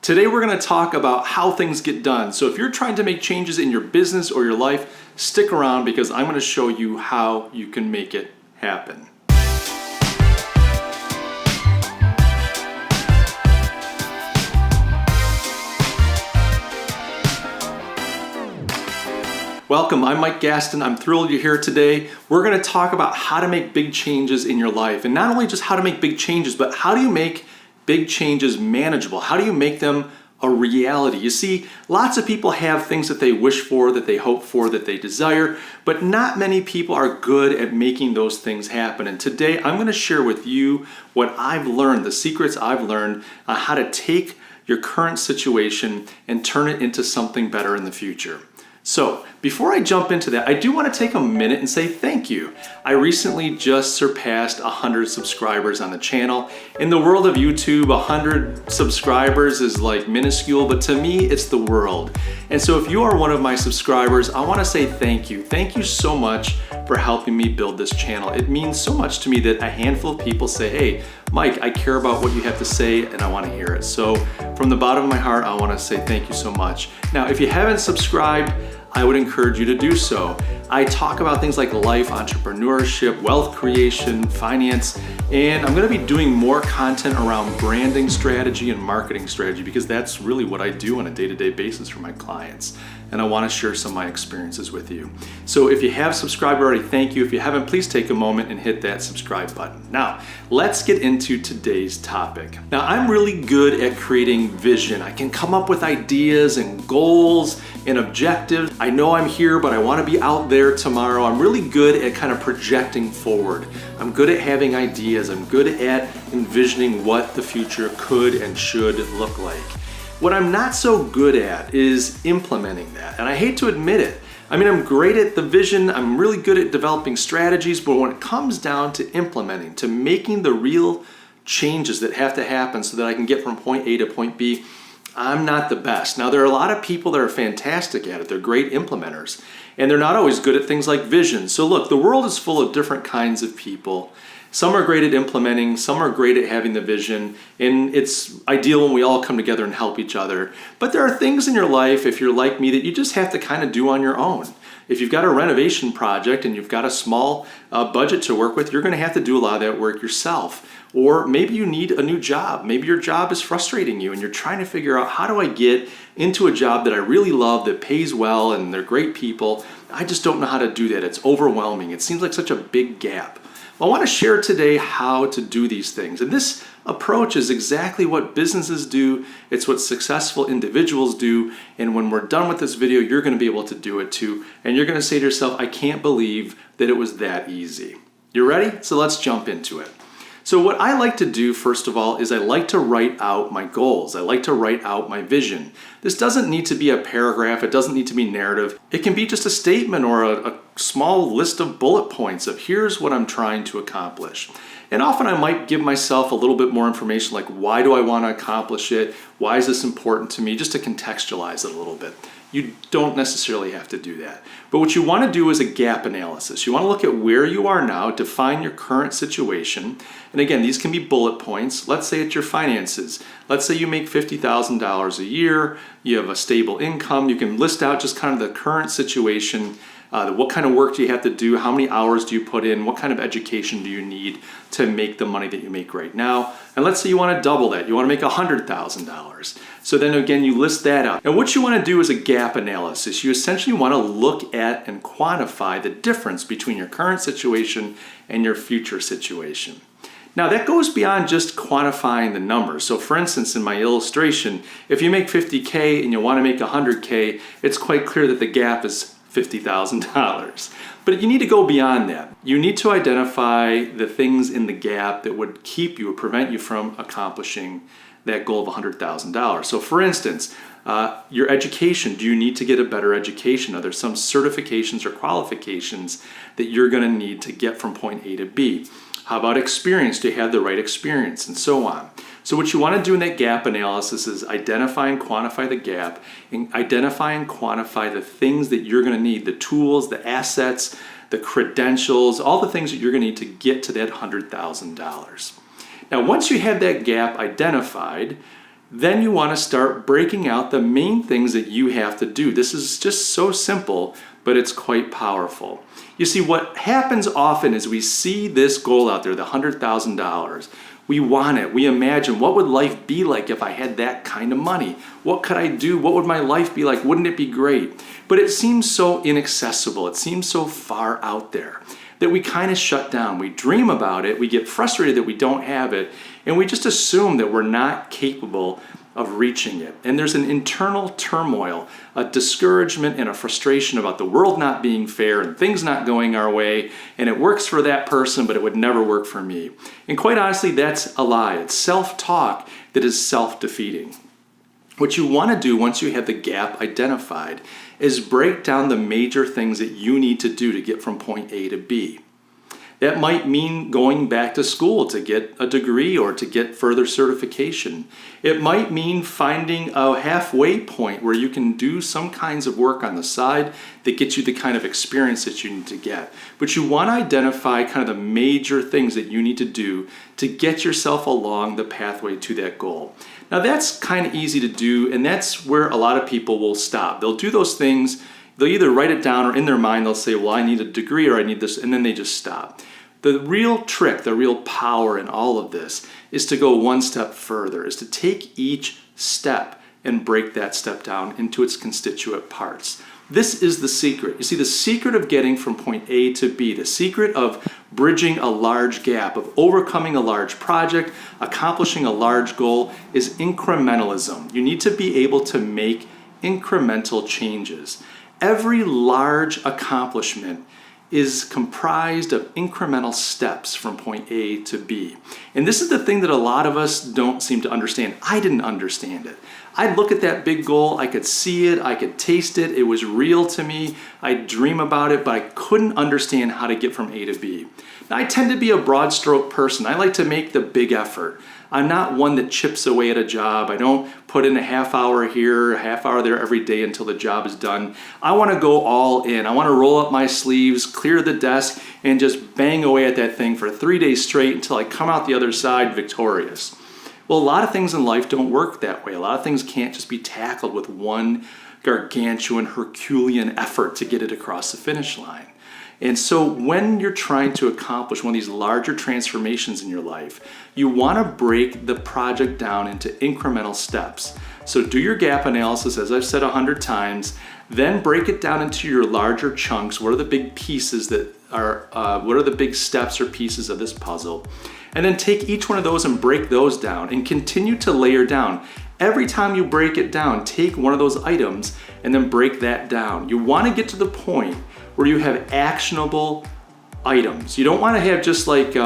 Today we're going to talk about how things get done. So if you're trying to make changes in your business or your life, stick around because I'm going to show you how you can make it happen. Welcome, I'm Mike Gastin. I'm thrilled you're here today. We're going to talk about how to make big changes in your life. And not only just how to make big changes, but how do you make big changes manageable? How do you make them a reality? You see, lots of people have things that they wish for, that they hope for, that they desire, but not many people are good at making those things happen. And today I'm going to share with you what I've learned, the secrets I've learned on how to take your current situation and turn it into something better in the future. So before I jump into that, I do want to take a minute and say thank you. I recently just surpassed 100 subscribers on the channel. In the world of YouTube, 100 subscribers is like minuscule, but to me, it's the world. And so if you are one of my subscribers, I want to say thank you. Thank you so much for helping me build this channel. It means so much to me that a handful of people say, hey, Mike, I care about what you have to say and I want to hear it. So from the bottom of my heart, I want to say thank you so much. Now, if you haven't subscribed, I would encourage you to do so. I talk about things like life, entrepreneurship, wealth creation, finance, and I'm gonna be doing more content around branding strategy and marketing strategy because that's really what I do on a day-to-day basis for my clients. And I wanna share some of my experiences with you. So if you have subscribed already, thank you. If you haven't, please take a moment and hit that subscribe button. Now, let's get into today's topic. Now, I'm really good at creating vision. I can come up with ideas and goals and objectives. I know I'm here, but I want to be out there tomorrow. I'm really good at kind of projecting forward. I'm good at having ideas. I'm good at envisioning what the future could and should look like. What I'm not so good at is implementing that, and I hate to admit it. I mean, I'm great at the vision, I'm really good at developing strategies, but when it comes down to implementing, to making the real changes that have to happen so that I can get from point A to point B, I'm not the best. Now, there are a lot of people that are fantastic at it. They're great implementers, and they're not always good at things like vision. So look, the world is full of different kinds of people. Some are great at implementing, some are great at having the vision, and it's ideal when we all come together and help each other. But there are things in your life, if you're like me, that you just have to kind of do on your own. If you've got a renovation project and you've got a small budget to work with, you're going to have to do a lot of that work yourself. Or maybe you need a new job. Maybe your job is frustrating you and you're trying to figure out, how do I get into a job that I really love, that pays well, and they're great people. I just don't know how to do that. It's overwhelming. It seems like such a big gap. Well, I want to share today how to do these things. And this approach is exactly what businesses do. It's what successful individuals do. And when we're done with this video, you're going to be able to do it too. And you're going to say to yourself, I can't believe that it was that easy. You ready? So let's jump into it. So what I like to do, first of all, is I like to write out my goals. I like to write out my vision. This doesn't need to be a paragraph. It doesn't need to be narrative. It can be just a statement or a small list of bullet points of here's what I'm trying to accomplish. And often I might give myself a little bit more information like why do I want to accomplish it? Why is this important to me? Just to contextualize it a little bit. You don't necessarily have to do that. But what you want to do is a gap analysis. You want to look at where you are now, define your current situation. And again, these can be bullet points. Let's say it's your finances. Let's say you make $50,000 a year, you have a stable income. You can list out just kind of the current situation. What kind of work do you have to do? How many hours do you put in? What kind of education do you need to make the money that you make right now? And let's say you want to double that. You want to make $100,000. So then again, you list that out. And what you want to do is a gap analysis. You essentially want to look at and quantify the difference between your current situation and your future situation. Now that goes beyond just quantifying the numbers. So for instance, in my illustration, if you make 50K and you want to make 100K, it's quite clear that the gap is $50,000. But you need to go beyond that. You need to identify the things in the gap that would keep you or prevent you from accomplishing that goal of $100,000. So for instance, your education, do you need to get a better education? Are there some certifications or qualifications that you're going to need to get from point A to B? How about experience? Do you have the right experience? And so on. So what you want to do in that gap analysis is identify and quantify the gap, and identify and quantify the things that you're going to need, the tools, the assets, the credentials, all the things that you're going to need to get to that $100,000. Now, once you have that gap identified, Then you want to start breaking out the main things that you have to do. This is just so simple, but it's quite powerful. You see, what happens often is we see this goal out there, the $100,000. We want it. We imagine, what would life be like if I had that kind of money? What could I do? What would my life be like? Wouldn't it be great? But it seems so inaccessible. It seems so far out there that we kind of shut down. We dream about it. We get frustrated that we don't have it. And we just assume that we're not capable of reaching it. And there's an internal turmoil, a discouragement and a frustration about the world not being fair and things not going our way, and it works for that person, but it would never work for me. And quite honestly, that's a lie. It's self-talk that is self-defeating. What you want to do once you have the gap identified is break down the major things that you need to do to get from point A to B. That might mean going back to school to get a degree or to get further certification. It might mean finding a halfway point where you can do some kinds of work on the side that gets you the kind of experience that you need to get. But you want to identify kind of the major things that you need to do to get yourself along the pathway to that goal. Now that's kind of easy to do, and that's where a lot of people will stop. They'll do those things. They'll either write it down or in their mind they'll say, well, I need a degree or I need this, and then they just stop. The real trick, the real power in all of this is to go one step further, is to take each step and break that step down into its constituent parts. This is the secret. You see, the secret of getting from point A to B, the secret of bridging a large gap, of overcoming a large project, accomplishing a large goal, is incrementalism. You need to be able to make incremental changes. Every large accomplishment is comprised of incremental steps from point A to B. And this is the thing that a lot of us don't seem to understand. I didn't understand it. I'd look at that big goal, I could see it, I could taste it, it was real to me, I'd dream about it, but I couldn't understand how to get from A to B. Now, I tend to be a broad stroke person. I like to make the big effort. I'm not one that chips away at a job. I don't put in a half hour here, a half hour there every day until the job is done. I want to go all in. I want to roll up my sleeves, clear the desk, and just bang away at that thing for 3 days straight until I come out the other side victorious. Well, a lot of things in life don't work that way. A lot of things can't just be tackled with one gargantuan Herculean effort to get it across the finish line. And so when you're trying to accomplish one of these larger transformations in your life, you want to break the project down into incremental steps. So do your gap analysis, as I've said 100 times, then break it down into your larger chunks. What are the big pieces that are, what are the big steps or pieces of this puzzle? And then take each one of those and break those down and continue to layer down. Every time you break it down, take one of those items and then break that down. You want to get to the point where you have actionable items. You don't want to have just like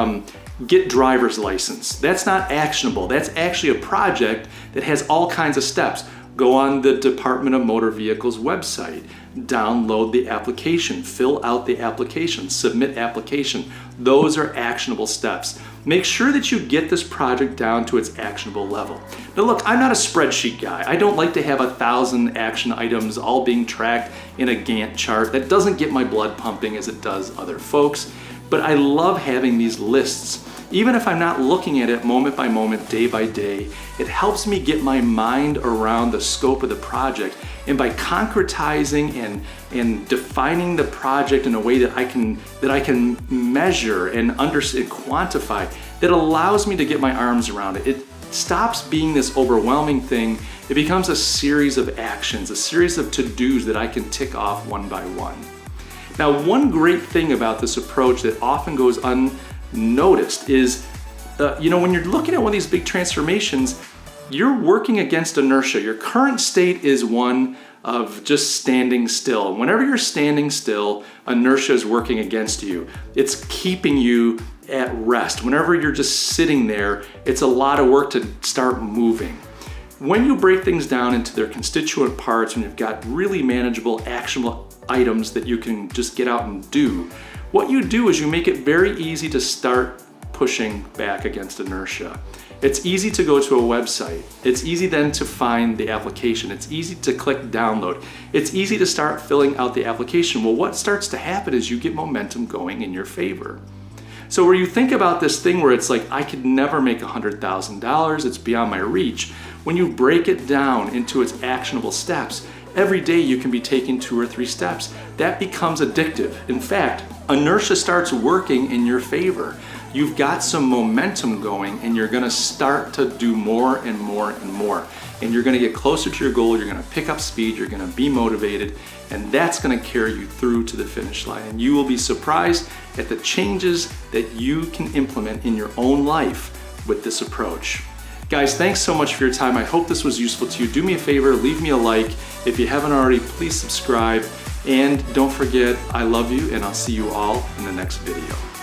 get driver's license. That's not actionable. That's actually a project that has all kinds of steps. Go on the Department of Motor Vehicles website, download the application, fill out the application, submit application. Those are actionable steps. Make sure that you get this project down to its actionable level. Now look, I'm not a spreadsheet guy. I don't like to have 1,000 action items all being tracked in a Gantt chart. That doesn't get my blood pumping as it does other folks. But I love having these lists. Even if I'm not looking at it moment by moment, day by day, it helps me get my mind around the scope of the project. And by concretizing and defining the project in a way that I can measure and understand, quantify, that allows me to get my arms around it. It stops being this overwhelming thing. It becomes a series of actions, a series of to-dos that I can tick off one by one. Now, one great thing about this approach that often goes unnoticed is, when you're looking at one of these big transformations, you're working against inertia. Your current state is one of just standing still. Whenever you're standing still, inertia is working against you. It's keeping you at rest. Whenever you're just sitting there, it's a lot of work to start moving. When you break things down into their constituent parts, when you've got really manageable, actionable items that you can just get out and do, what you do is you make it very easy to start pushing back against inertia. It's easy to go to a website. It's easy then to find the application. It's easy to click download. It's easy to start filling out the application. Well, what starts to happen is you get momentum going in your favor. So where you think about this thing where it's like, I could never make $100,000, it's beyond my reach. when you break it down into its actionable steps, every day you can be taking 2 or 3 steps. That becomes addictive. In fact, inertia starts working in your favor. You've got some momentum going and you're gonna start to do more and more and more. And you're gonna get closer to your goal, you're gonna pick up speed, you're gonna be motivated, and that's gonna carry you through to the finish line. And you will be surprised at the changes that you can implement in your own life with this approach. Guys, thanks so much for your time. I hope this was useful to you. Do me a favor, leave me a like. If you haven't already, please subscribe. And don't forget, I love you, and I'll see you all in the next video.